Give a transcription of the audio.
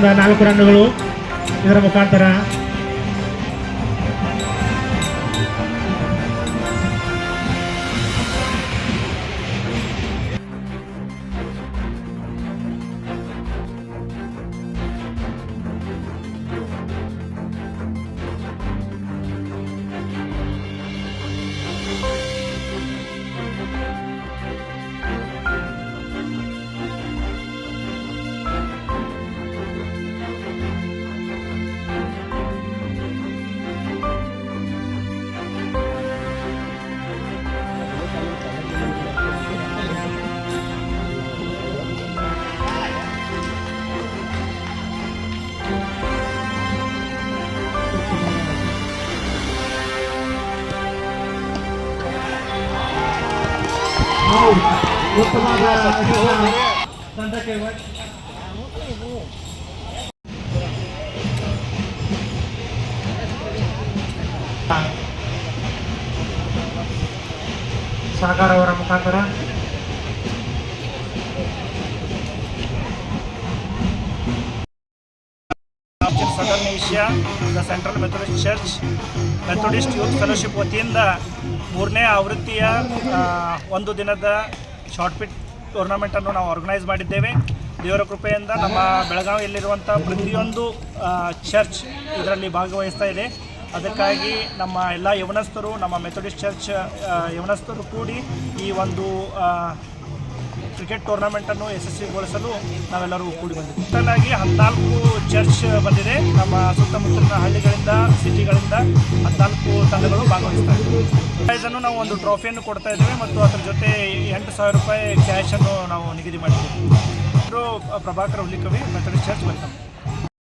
4 ರನ್ನುಗಳು ಇದರ ಮುಖಾಂತರ ತಂಡಕ್ಕೆ ಸಾಗರ್ ಅವರ ಮುಖಾಂತರ southern Asia the central Methodist church Methodist youth fellowship ವತಿಯಿಂದ 3ನೇ ಆವೃತ್ತಿಯ ಒಂದು ದಿನದ ಶಾರ್ಟ್ ಪಿಟ್ ಟೂರ್ನಮೆಂಟನ್ನು ನಾವು ಆರ್ಗನೈಸ್ ಮಾಡಿದ್ದೇವೆ. ದೇವರ ಕೃಪೆಯಿಂದ ನಮ್ಮ ಬೆಳಗಾವಿಯಲ್ಲಿರುವಂಥ ಪ್ರತಿಯೊಂದು ಚರ್ಚ್ ಇದರಲ್ಲಿ ಭಾಗವಹಿಸ್ತಾ ಇದೆ. ಅದಕ್ಕಾಗಿ ನಮ್ಮ ಎಲ್ಲ ಯವನಸ್ಥರು, ನಮ್ಮ ಮೆಥೋಡಿಸ್ಟ್ ಚರ್ಚ್ ಯವನಸ್ಥರು ಕೂಡಿ ಈ ಒಂದು ಕ್ರಿಕೆಟ್ ಟೂರ್ನಮೆಂಟನ್ನು ಯಶಸ್ವಿಗೊಳಿಸಲು ನಾವೆಲ್ಲರೂ ಕೂಡಿ ಬಂದಿದ್ದೇವೆ. ಟೋಟಲಾಗಿ 14 ಚರ್ಚ್ ಬಂದಿದೆ. ನಮ್ಮ ಸುತ್ತಮುತ್ತಲಿನ ಹಳ್ಳಿಗಳಿಂದ, ಸಿಟಿಗಳಿಂದ 14 ತಂಡಗಳು ಭಾಗವಹಿಸ್ತಾ ಇದ್ದೇವೆ. ಪ್ರೈಸನ್ನು ನಾವು ಒಂದು ಟ್ರೋಫಿಯನ್ನು ಕೊಡ್ತಾ ಇದ್ದೇವೆ ಮತ್ತು ಅದರ ಜೊತೆ 8,000 ರೂಪಾಯಿ ಕ್ಯಾಶನ್ನು ನಾವು ನಿಗದಿ ಮಾಡಿದ್ದೇವೆ. Prabhakar Hulikavi, Methodist church welcome.